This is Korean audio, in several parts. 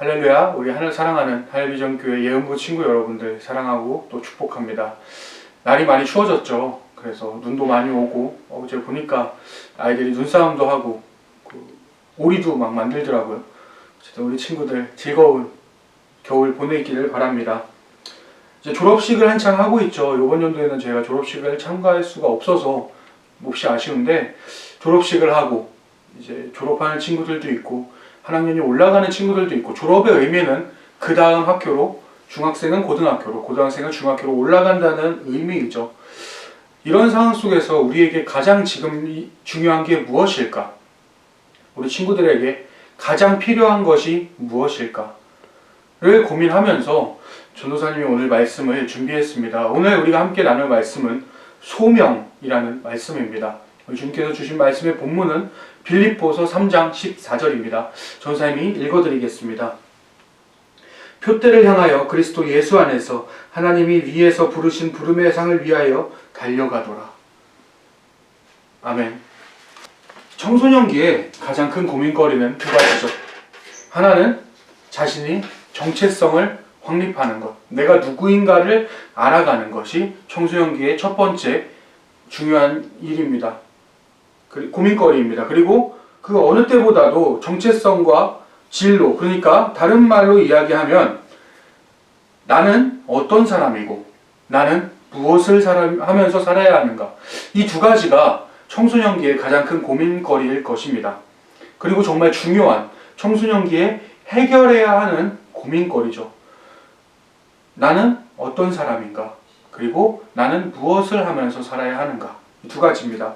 할렐루야, 우리 하늘 사랑하는 하늘비전교회 예은부 친구 여러분들 사랑하고 또 축복합니다. 날이 많이 추워졌죠. 그래서 눈도 많이 오고 어제 보니까 아이들이 눈싸움도 하고 오리도 막 만들더라고요. 어쨌든 우리 친구들 즐거운 겨울 보내기를 바랍니다. 이제 졸업식을 한창 하고 있죠. 이번 연도에는 제가 졸업식을 참가할 수가 없어서 몹시 아쉬운데 졸업식을 하고 이제 졸업하는 친구들도 있고 한 학년이 올라가는 친구들도 있고 졸업의 의미는 그 다음 학교로 중학생은 고등학교로 고등학생은 중학교로 올라간다는 의미이죠. 이런 상황 속에서 우리에게 가장 지금 중요한 게 무엇일까? 우리 친구들에게 가장 필요한 것이 무엇일까? 를 고민하면서 전도사님이 오늘 말씀을 준비했습니다. 오늘 우리가 함께 나눌 말씀은 소명이라는 말씀입니다. 주님께서 주신 말씀의 본문은 빌립보서 3장 14절입니다. 전도사님이 읽어드리겠습니다. 표대를 향하여 그리스도 예수 안에서 하나님이 위에서 부르신 부름의 상을 위하여 달려가도라. 아멘. 청소년기에 가장 큰 고민거리는 두 가지죠. 하나는 자신이 정체성을 확립하는 것, 내가 누구인가를 알아가는 것이 청소년기의 첫 번째 중요한 일입니다. 고민거리입니다. 그리고 그 어느 때보다도 정체성과 진로, 그러니까 다른 말로 이야기하면 나는 어떤 사람이고 나는 무엇을 하면서 살아야 하는가, 이 두 가지가 청소년기의 가장 큰 고민거리일 것입니다. 그리고 정말 중요한 청소년기에 해결해야 하는 고민거리죠. 나는 어떤 사람인가, 그리고 나는 무엇을 하면서 살아야 하는가, 이 두 가지입니다.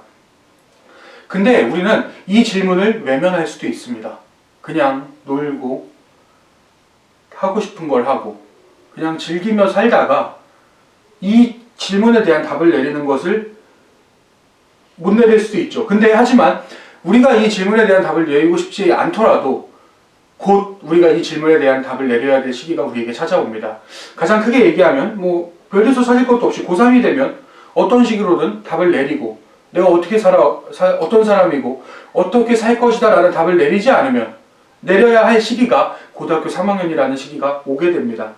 근데 우리는 이 질문을 외면할 수도 있습니다. 그냥 놀고 하고 싶은 걸 하고 그냥 즐기며 살다가 이 질문에 대한 답을 내리는 것을 못 내릴 수도 있죠. 근데 하지만 우리가 이 질문에 대한 답을 내리고 싶지 않더라도 곧 우리가 이 질문에 대한 답을 내려야 될 시기가 우리에게 찾아옵니다. 가장 크게 얘기하면 별에서 사실 것도 없이 고3이 되면 어떤 식으로든 답을 내리고 내가 어떻게 어떤 사람이고 어떻게 살 것이다 라는 답을 내리지 않으면 내려야 할 시기가 고등학교 3학년이라는 시기가 오게 됩니다.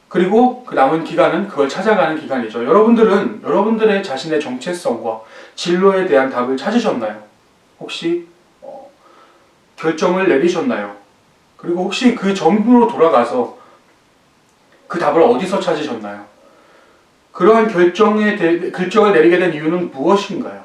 그리고 그 남은 기간은 그걸 찾아가는 기간이죠. 여러분들은 여러분들의 자신의 정체성과 진로에 대한 답을 찾으셨나요? 혹시 결정을 내리셨나요? 그리고 혹시 그 전으로 돌아가서 그 답을 어디서 찾으셨나요? 그러한 결정을 내리게 된 이유는 무엇인가요?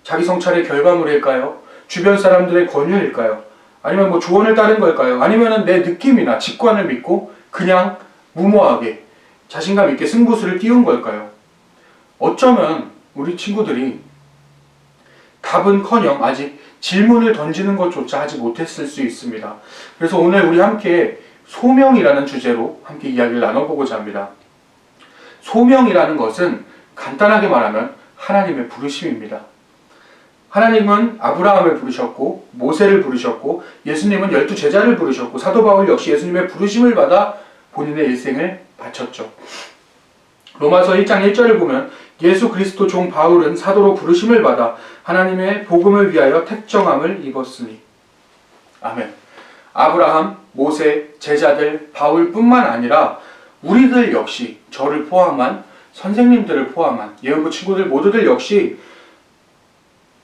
자기 성찰의 결과물일까요? 주변 사람들의 권유일까요? 아니면 조언을 따른 걸까요? 아니면 내 느낌이나 직관을 믿고 그냥 무모하게 자신감 있게 승부수를 띄운 걸까요? 어쩌면 우리 친구들이 답은커녕 아직 질문을 던지는 것조차 하지 못했을 수 있습니다. 그래서 오늘 우리 함께 소명이라는 주제로 함께 이야기를 나눠보고자 합니다. 소명이라는 것은 간단하게 말하면 하나님의 부르심입니다. 하나님은 아브라함을 부르셨고 모세를 부르셨고 예수님은 12제자를 부르셨고 사도 바울 역시 예수님의 부르심을 받아 본인의 일생을 바쳤죠. 로마서 1장 1절을 보면 예수 그리스도 종 바울은 사도로 부르심을 받아 하나님의 복음을 위하여 택정함을 입었으니. 아멘. 아브라함, 모세, 제자들, 바울뿐만 아니라 우리들 역시, 저를 포함한 선생님들을 포함한 예언부 친구들 모두들 역시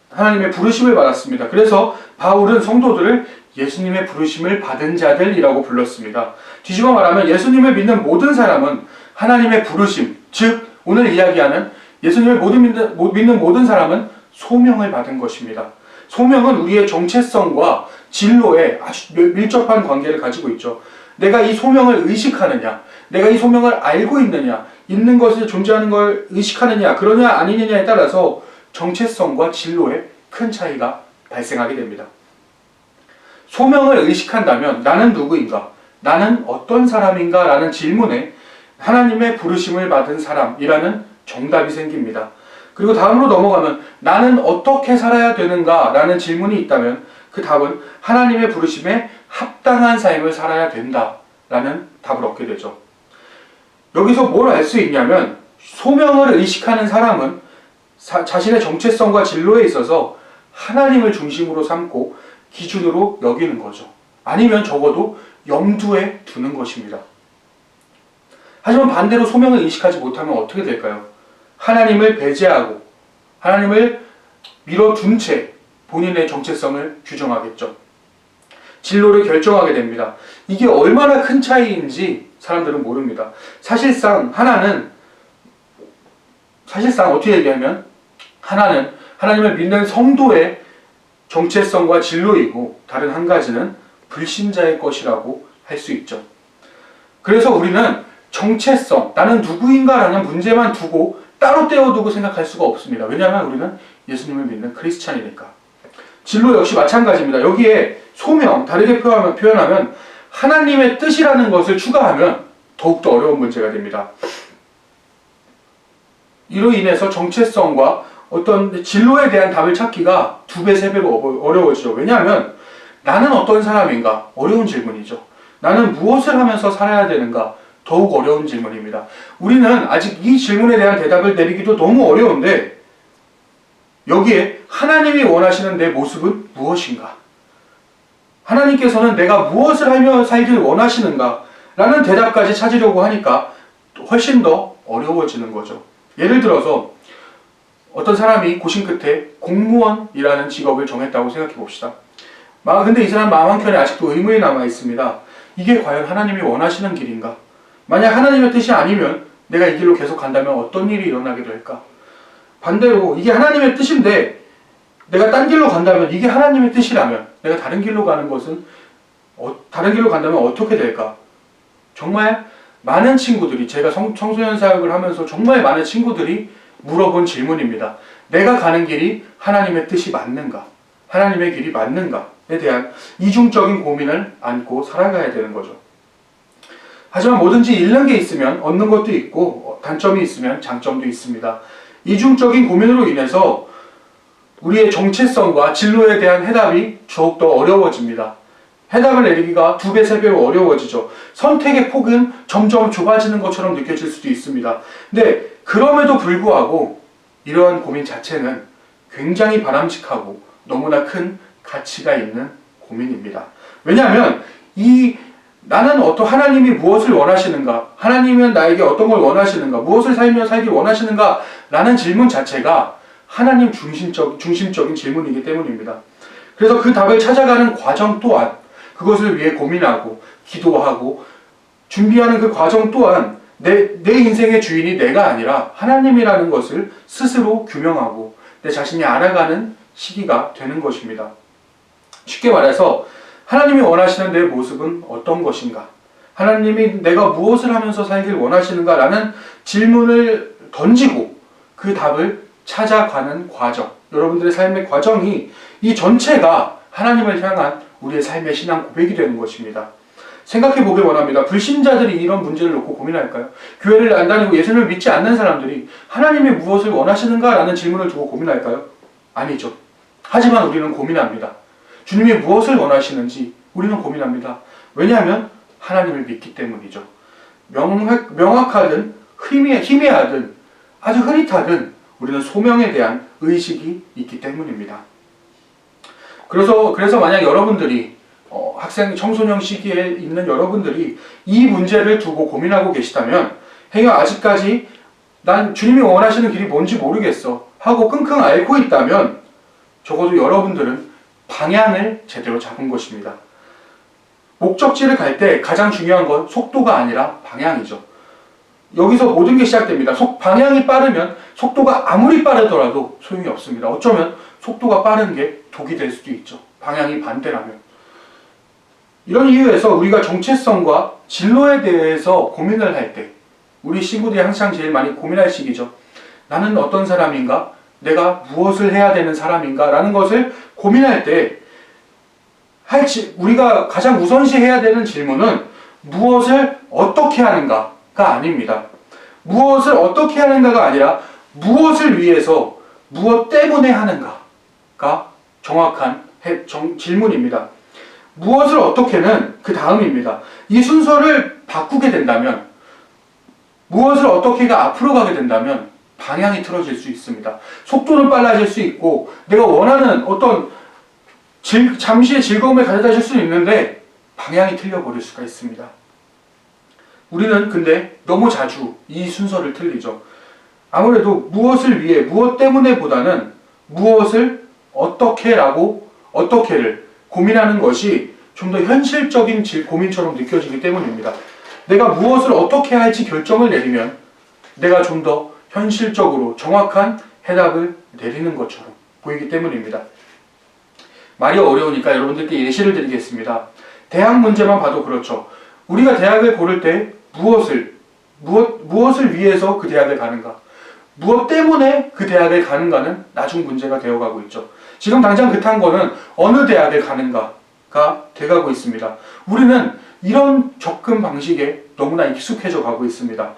하나님의 부르심을 받았습니다. 그래서 바울은 성도들을 예수님의 부르심을 받은 자들이라고 불렀습니다. 뒤집어 말하면 예수님을 믿는 모든 사람은 하나님의 부르심, 즉 오늘 이야기하는 예수님을 믿는 모든 사람은 소명을 받은 것입니다. 소명은 우리의 정체성과 진로에 아주 밀접한 관계를 가지고 있죠. 내가 이 소명을 의식하느냐, 내가 이 소명을 알고 있느냐, 있는 것을 존재하는 걸 의식하느냐, 그러냐 아니느냐에 따라서 정체성과 진로에 큰 차이가 발생하게 됩니다. 소명을 의식한다면 나는 누구인가? 나는 어떤 사람인가? 라는 질문에 하나님의 부르심을 받은 사람이라는 정답이 생깁니다. 그리고 다음으로 넘어가면 나는 어떻게 살아야 되는가? 라는 질문이 있다면 그 답은 하나님의 부르심에 합당한 삶을 살아야 된다 라는 답을 얻게 되죠. 여기서 뭘 알 수 있냐면 소명을 의식하는 사람은 자신의 정체성과 진로에 있어서 하나님을 중심으로 삼고 기준으로 여기는 거죠. 아니면 적어도 염두에 두는 것입니다. 하지만 반대로 소명을 인식하지 못하면 어떻게 될까요? 하나님을 배제하고 하나님을 밀어둔 채 본인의 정체성을 규정하겠죠. 진로를 결정하게 됩니다. 이게 얼마나 큰 차이인지 사람들은 모릅니다. 사실상 어떻게 얘기하면 하나는 하나님을 믿는 성도의 정체성과 진로이고, 다른 한 가지는 불신자의 것이라고 할 수 있죠. 그래서 우리는 정체성, 나는 누구인가라는 문제만 두고 따로 떼어두고 생각할 수가 없습니다. 왜냐하면 우리는 예수님을 믿는 크리스찬이니까. 진로 역시 마찬가지입니다. 여기에 소명, 다르게 표현하면 하나님의 뜻이라는 것을 추가하면 더욱더 어려운 문제가 됩니다. 이로 인해서 정체성과 어떤 진로에 대한 답을 찾기가 2배, 3배로 어려워지죠. 왜냐하면 나는 어떤 사람인가? 어려운 질문이죠. 나는 무엇을 하면서 살아야 되는가? 더욱 어려운 질문입니다. 우리는 아직 이 질문에 대한 대답을 내리기도 너무 어려운데, 여기에 하나님이 원하시는 내 모습은 무엇인가? 하나님께서는 내가 무엇을 하며 살길 원하시는가? 라는 대답까지 찾으려고 하니까 훨씬 더 어려워지는 거죠. 예를 들어서 어떤 사람이 고심 끝에 공무원이라는 직업을 정했다고 생각해 봅시다. 근데 이 사람 마음 한켠에 아직도 의문이 남아 있습니다. 이게 과연 하나님이 원하시는 길인가? 만약 하나님의 뜻이 아니면 내가 이 길로 계속 간다면 어떤 일이 일어나게 될까? 반대로 이게 하나님의 뜻인데 내가 딴 길로 간다면, 이게 하나님의 뜻이라면 내가 다른 길로 간다면 어떻게 될까? 정말 많은 친구들이, 제가 청소년 사역을 하면서 정말 많은 친구들이 물어본 질문입니다. 내가 가는 길이 하나님의 뜻이 맞는가? 하나님의 길이 맞는가에 대한 이중적인 고민을 안고 살아가야 되는 거죠. 하지만 뭐든지 잃는 게 있으면 얻는 것도 있고, 단점이 있으면 장점도 있습니다. 이중적인 고민으로 인해서 우리의 정체성과 진로에 대한 해답이 더욱더 어려워집니다. 해답을 내리기가 2배, 3배로 어려워지죠. 선택의 폭은 점점 좁아지는 것처럼 느껴질 수도 있습니다. 근데 그럼에도 불구하고 이러한 고민 자체는 굉장히 바람직하고 너무나 큰 가치가 있는 고민입니다. 왜냐하면 나는 하나님이 무엇을 원하시는가? 하나님은 나에게 어떤 걸 원하시는가? 무엇을 살기 원하시는가? 라는 질문 자체가 하나님 중심적인 질문이기 때문입니다. 그래서 그 답을 찾아가는 과정 또한, 그것을 위해 고민하고 기도하고 준비하는 그 과정 또한 내 인생의 주인이 내가 아니라 하나님이라는 것을 스스로 규명하고 내 자신이 알아가는 시기가 되는 것입니다. 쉽게 말해서 하나님이 원하시는 내 모습은 어떤 것인가? 하나님이 내가 무엇을 하면서 살길 원하시는가? 라는 질문을 던지고 그 답을 찾아가는 과정, 여러분들의 삶의 과정이 이 전체가 하나님을 향한 우리의 삶의 신앙 고백이 되는 것입니다. 생각해 보길 원합니다. 불신자들이 이런 문제를 놓고 고민할까요? 교회를 안 다니고 예수님을 믿지 않는 사람들이 하나님이 무엇을 원하시는가? 라는 질문을 두고 고민할까요? 아니죠. 하지만 우리는 고민합니다. 주님이 무엇을 원하시는지 우리는 고민합니다. 왜냐하면 하나님을 믿기 때문이죠. 명확하든 희미하든 아주 흐릿하든 우리는 소명에 대한 의식이 있기 때문입니다. 그래서 만약 여러분들이 학생, 청소년 시기에 있는 여러분들이 이 문제를 두고 고민하고 계시다면, 행여 아직까지 난 주님이 원하시는 길이 뭔지 모르겠어 하고 끙끙 앓고 있다면 적어도 여러분들은 방향을 제대로 잡은 것입니다. 목적지를 갈 때 가장 중요한 건 속도가 아니라 방향이죠. 여기서 모든 게 시작됩니다. 방향이 빠르면 속도가 아무리 빠르더라도 소용이 없습니다. 어쩌면 속도가 빠른 게 독이 될 수도 있죠. 방향이 반대라면. 이런 이유에서 우리가 정체성과 진로에 대해서 고민을 할 때, 우리 친구들이 항상 제일 많이 고민할 시기죠. 나는 어떤 사람인가? 내가 무엇을 해야 되는 사람인가? 라는 것을 고민할 때 우리가 가장 우선시해야 되는 질문은 무엇을 어떻게 하는가가 아닙니다. 무엇을 어떻게 하는가가 아니라 무엇을 위해서, 무엇 때문에 하는가가 정확한 질문입니다. 무엇을 어떻게는 그 다음입니다. 이 순서를 바꾸게 된다면, 무엇을 어떻게가 앞으로 가게 된다면 방향이 틀어질 수 있습니다. 속도는 빨라질 수 있고 내가 원하는 어떤 잠시의 즐거움을 가져다 줄 수는 있는데 방향이 틀려버릴 수가 있습니다. 우리는 근데 너무 자주 이 순서를 틀리죠. 아무래도 무엇을 위해, 무엇 때문에 보다는 무엇을 어떻게를 고민하는 것이 좀 더 현실적인 고민처럼 느껴지기 때문입니다. 내가 무엇을 어떻게 할지 결정을 내리면 내가 좀 더 현실적으로 정확한 해답을 내리는 것처럼 보이기 때문입니다. 말이 어려우니까 여러분들께 예시를 드리겠습니다. 대학 문제만 봐도 그렇죠. 우리가 대학을 고를 때 무엇을 위해서 그 대학을 가는가, 무엇 때문에 그 대학을 가는가는 나중 문제가 되어가고 있죠. 지금 당장 급한 거는 어느 대학을 가는가가 돼가고 있습니다. 우리는 이런 접근 방식에 너무나 익숙해져 가고 있습니다.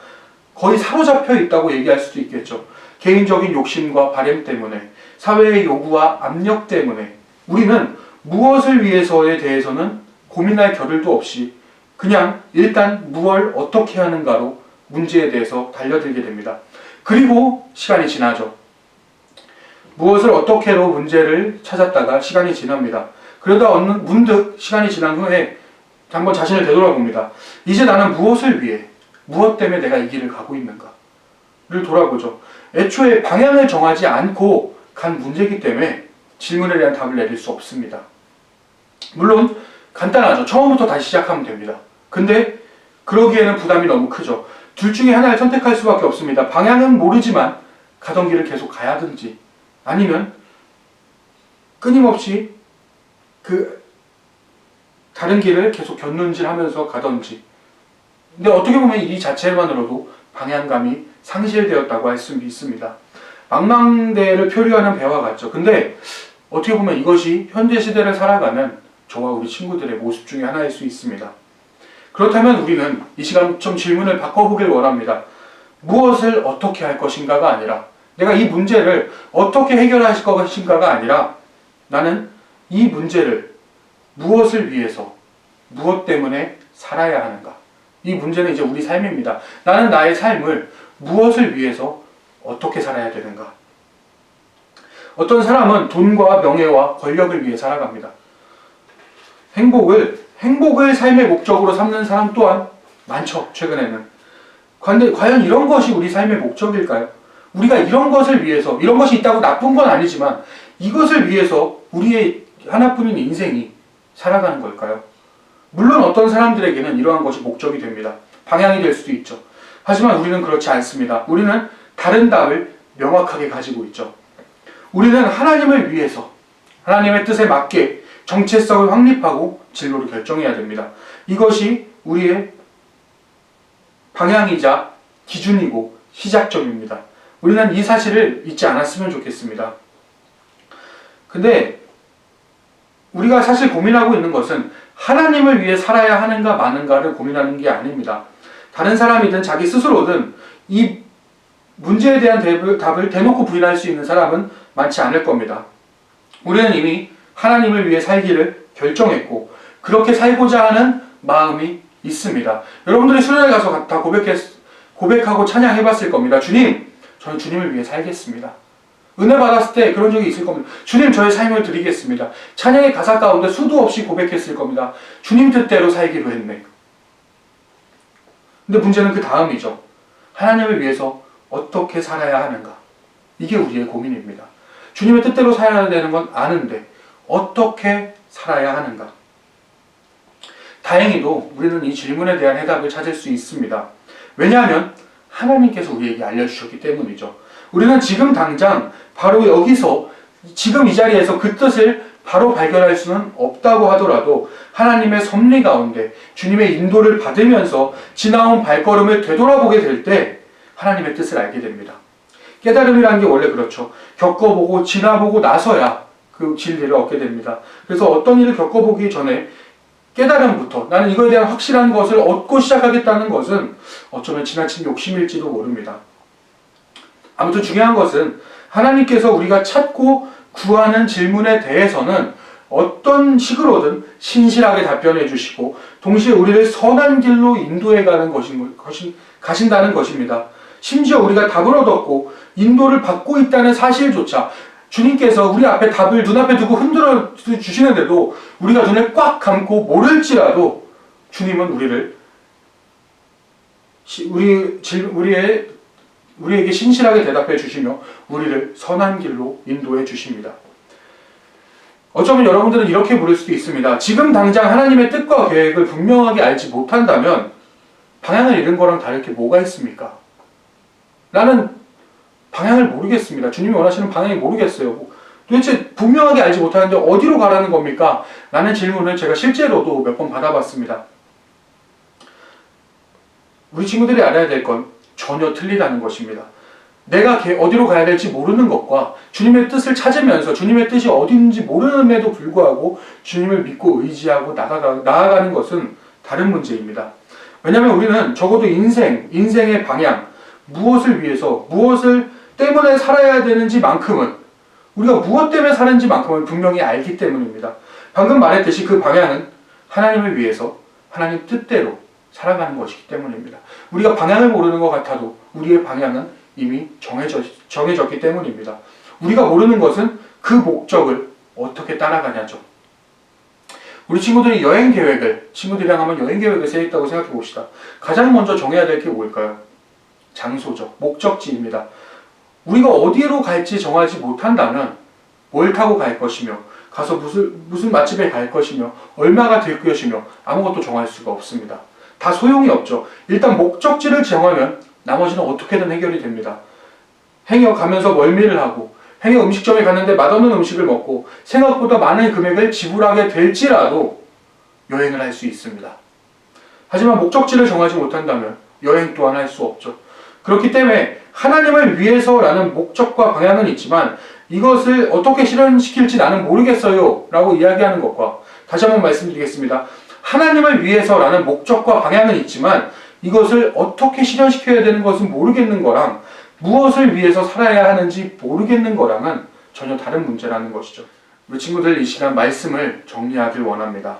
거의 사로잡혀 있다고 얘기할 수도 있겠죠. 개인적인 욕심과 바램 때문에, 사회의 요구와 압력 때문에 우리는 무엇을 위해서에 대해서는 고민할 겨를도 없이 그냥 일단 무엇을 어떻게 하는가로 문제에 대해서 달려들게 됩니다. 그리고 시간이 지나죠. 무엇을 어떻게로 문제를 찾았다가 시간이 지납니다. 그러다 문득 시간이 지난 후에 한번 자신을 되돌아봅니다. 이제 나는 무엇을 위해, 무엇 때문에 내가 이 길을 가고 있는가를 돌아보죠. 애초에 방향을 정하지 않고 간 문제이기 때문에 질문에 대한 답을 내릴 수 없습니다. 물론 간단하죠. 처음부터 다시 시작하면 됩니다. 근데 그러기에는 부담이 너무 크죠. 둘 중에 하나를 선택할 수밖에 없습니다. 방향은 모르지만 가던 길을 계속 가야든지 아니면 끊임없이 다른 길을 계속 견눈질하면서 가던지. 근데 어떻게 보면 이 자체만으로도 방향감이 상실되었다고 할 수 있습니다. 망망대해를 표류하는 배와 같죠. 근데 어떻게 보면 이것이 현대시대를 살아가는 저와 우리 친구들의 모습 중에 하나일 수 있습니다. 그렇다면 우리는 이 시간 좀 질문을 바꿔보길 원합니다. 무엇을 어떻게 할 것인가가 아니라, 내가 이 문제를 어떻게 해결할 것인가가 아니라, 나는 이 문제를 무엇을 위해서, 무엇 때문에 살아야 하는가. 이 문제는 이제 우리 삶입니다. 나는 나의 삶을 무엇을 위해서 어떻게 살아야 되는가. 어떤 사람은 돈과 명예와 권력을 위해 살아갑니다. 행복을 삶의 목적으로 삼는 사람 또한 많죠, 최근에는. 그런데 과연 이런 것이 우리 삶의 목적일까요? 우리가 이런 것을 위해서, 이런 것이 있다고 나쁜 건 아니지만 이것을 위해서 우리의 하나뿐인 인생이 살아가는 걸까요? 물론 어떤 사람들에게는 이러한 것이 목적이 됩니다. 방향이 될 수도 있죠. 하지만 우리는 그렇지 않습니다. 우리는 다른 답을 명확하게 가지고 있죠. 우리는 하나님을 위해서, 하나님의 뜻에 맞게 정체성을 확립하고 진로를 결정해야 됩니다. 이것이 우리의 방향이자 기준이고 시작점입니다. 우리는 이 사실을 잊지 않았으면 좋겠습니다. 근데 우리가 사실 고민하고 있는 것은 하나님을 위해 살아야 하는가 마는가를 고민하는 게 아닙니다. 다른 사람이든 자기 스스로든 이 문제에 대한 답을 대놓고 부인할 수 있는 사람은 많지 않을 겁니다. 우리는 이미 하나님을 위해 살기를 결정했고 그렇게 살고자 하는 마음이 있습니다. 여러분들이 수련회 가서 다 고백하고 찬양해봤을 겁니다. 주님, 저는 주님을 위해 살겠습니다. 은혜 받았을 때 그런 적이 있을 겁니다. 주님, 저의 삶을 드리겠습니다. 찬양의 가사 가운데 수도 없이 고백했을 겁니다. 주님 뜻대로 살기로 했네. 근데 문제는 그 다음이죠. 하나님을 위해서 어떻게 살아야 하는가. 이게 우리의 고민입니다. 주님의 뜻대로 살아야 되는 건 아는데 어떻게 살아야 하는가. 다행히도 우리는 이 질문에 대한 해답을 찾을 수 있습니다. 왜냐하면 하나님께서 우리에게 알려주셨기 때문이죠. 우리는 지금 당장 바로 여기서 지금 이 자리에서 그 뜻을 바로 발견할 수는 없다고 하더라도 하나님의 섭리 가운데 주님의 인도를 받으면서 지나온 발걸음을 되돌아보게 될 때 하나님의 뜻을 알게 됩니다. 깨달음이라는 게 원래 그렇죠. 겪어보고 지나보고 나서야 그 진리를 얻게 됩니다. 그래서 어떤 일을 겪어보기 전에 깨달음부터 나는 이거에 대한 확실한 것을 얻고 시작하겠다는 것은 어쩌면 지나친 욕심일지도 모릅니다. 아무튼 중요한 것은 하나님께서 우리가 찾고 구하는 질문에 대해서는 어떤 식으로든 신실하게 답변해 주시고 동시에 우리를 선한 길로 인도해 가신다는 것입니다. 심지어 우리가 답을 얻었고 인도를 받고 있다는 사실조차 주님께서 우리 앞에 답을 눈앞에 두고 흔들어 주시는데도 우리가 눈을 꽉 감고 모를지라도 주님은 우리에게 신실하게 대답해 주시며 우리를 선한 길로 인도해 주십니다. 어쩌면 여러분들은 이렇게 물을 수도 있습니다. 지금 당장 하나님의 뜻과 계획을 분명하게 알지 못한다면 방향을 잃은 거랑 다를 게 뭐가 있습니까? 나는 방향을 모르겠습니다. 주님이 원하시는 방향이 모르겠어요. 도대체 분명하게 알지 못하는데 어디로 가라는 겁니까? 라는 질문을 제가 실제로도 몇 번 받아봤습니다. 우리 친구들이 알아야 될 건 전혀 틀리다는 것입니다. 내가 어디로 가야 될지 모르는 것과 주님의 뜻을 찾으면서 주님의 뜻이 어딘지 모르는데도 불구하고 주님을 믿고 의지하고 나아가는 것은 다른 문제입니다. 왜냐하면 우리는 적어도 인생의 방향, 무엇을 위해서, 무엇을 때문에 살아야 되는지만큼은, 우리가 무엇 때문에 사는지만큼은 분명히 알기 때문입니다. 방금 말했듯이 그 방향은 하나님을 위해서 하나님 뜻대로 살아가는 것이기 때문입니다. 우리가 방향을 모르는 것 같아도 우리의 방향은 이미 정해졌기 때문입니다. 우리가 모르는 것은 그 목적을 어떻게 따라가냐죠. 우리 친구들이 친구들이랑 하면 여행 계획을 세웠다고 생각해 봅시다. 가장 먼저 정해야 될 게 뭘까요? 장소죠. 목적지입니다. 우리가 어디로 갈지 정하지 못한다면 뭘 타고 갈 것이며 가서 무슨 맛집에 갈 것이며 얼마가 될 것이며 아무것도 정할 수가 없습니다. 다 소용이 없죠. 일단 목적지를 정하면 나머지는 어떻게든 해결이 됩니다. 행여 가면서 멀미를 하고 행여 음식점에 갔는데 맛없는 음식을 먹고 생각보다 많은 금액을 지불하게 될지라도 여행을 할 수 있습니다. 하지만 목적지를 정하지 못한다면 여행 또한 할 수 없죠. 그렇기 때문에 하나님을 위해서라는 목적과 방향은 있지만 이것을 어떻게 실현시킬지 나는 모르겠어요 라고 이야기하는 것과, 다시 한번 말씀드리겠습니다. 하나님을 위해서라는 목적과 방향은 있지만 이것을 어떻게 실현시켜야 되는 것은 모르겠는 거랑 무엇을 위해서 살아야 하는지 모르겠는 거랑은 전혀 다른 문제라는 것이죠. 우리 친구들 이 시간 말씀을 정리하길 원합니다.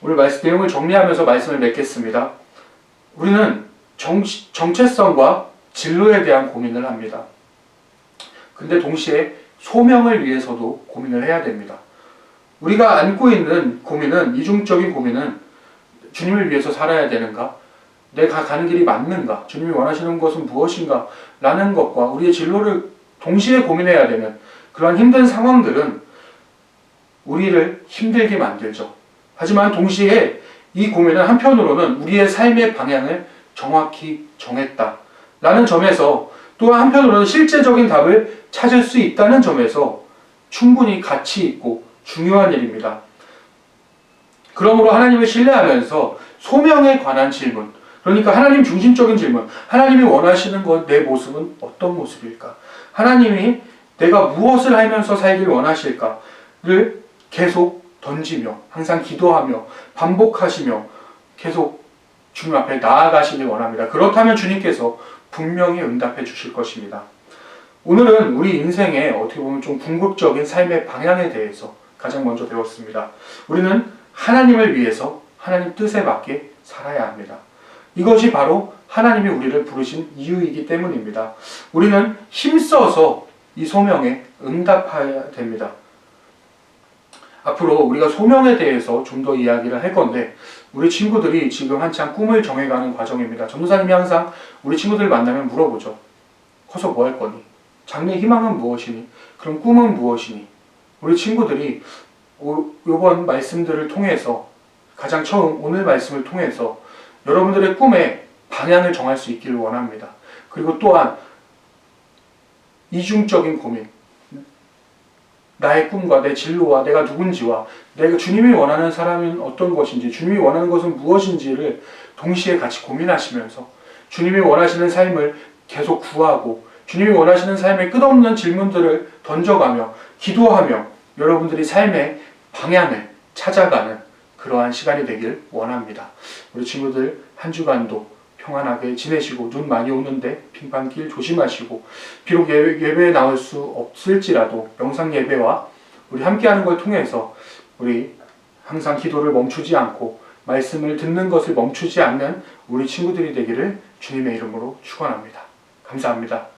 오늘 말씀 내용을 정리하면서 말씀을 맺겠습니다. 우리는 정체성과 진로에 대한 고민을 합니다. 근데 동시에 소명을 위해서도 고민을 해야 됩니다. 우리가 안고 있는 고민은, 이중적인 고민은 주님을 위해서 살아야 되는가? 내가 가는 길이 맞는가? 주님이 원하시는 것은 무엇인가? 라는 것과 우리의 진로를 동시에 고민해야 되는 그러한 힘든 상황들은 우리를 힘들게 만들죠. 하지만 동시에 이 고민은 한편으로는 우리의 삶의 방향을 정확히 정했다 라는 점에서, 또 한편으로는 실제적인 답을 찾을 수 있다는 점에서 충분히 가치 있고 중요한 일입니다. 그러므로 하나님을 신뢰하면서 소명에 관한 질문, 그러니까 하나님 중심적인 질문, 하나님이 원하시는 것, 내 모습은 어떤 모습일까? 하나님이 내가 무엇을 하면서 살길 원하실까를 계속 던지며 항상 기도하며 반복하시며 계속 주님 앞에 나아가시길 원합니다. 그렇다면 주님께서 분명히 응답해 주실 것입니다. 오늘은 우리 인생의 어떻게 보면 좀 궁극적인 삶의 방향에 대해서 가장 먼저 배웠습니다. 우리는 하나님을 위해서 하나님 뜻에 맞게 살아야 합니다. 이것이 바로 하나님이 우리를 부르신 이유이기 때문입니다. 우리는 힘써서 이 소명에 응답해야 됩니다. 앞으로 우리가 소명에 대해서 좀 더 이야기를 할 건데, 우리 친구들이 지금 한창 꿈을 정해가는 과정입니다. 전도사님이 항상 우리 친구들을 만나면 물어보죠. 커서 뭐 할 거니? 장래 희망은 무엇이니? 그럼 꿈은 무엇이니? 우리 친구들이 이번 말씀들을 통해서, 가장 처음 오늘 말씀을 통해서 여러분들의 꿈에 방향을 정할 수 있기를 원합니다. 그리고 또한 이중적인 고민, 나의 꿈과 내 진로와 내가 누군지와 내가 주님이 원하는 사람은 어떤 것인지, 주님이 원하는 것은 무엇인지를 동시에 같이 고민하시면서 주님이 원하시는 삶을 계속 구하고 주님이 원하시는 삶의 끝없는 질문들을 던져가며 기도하며 여러분들이 삶의 방향을 찾아가는 그러한 시간이 되길 원합니다. 우리 친구들 한 주간도 평안하게 지내시고, 눈 많이 오는데 빙판길 조심하시고, 비록 예배에 나올 수 없을지라도 영상 예배와 우리 함께하는 걸 통해서 우리 항상 기도를 멈추지 않고 말씀을 듣는 것을 멈추지 않는 우리 친구들이 되기를 주님의 이름으로 축원합니다. 감사합니다.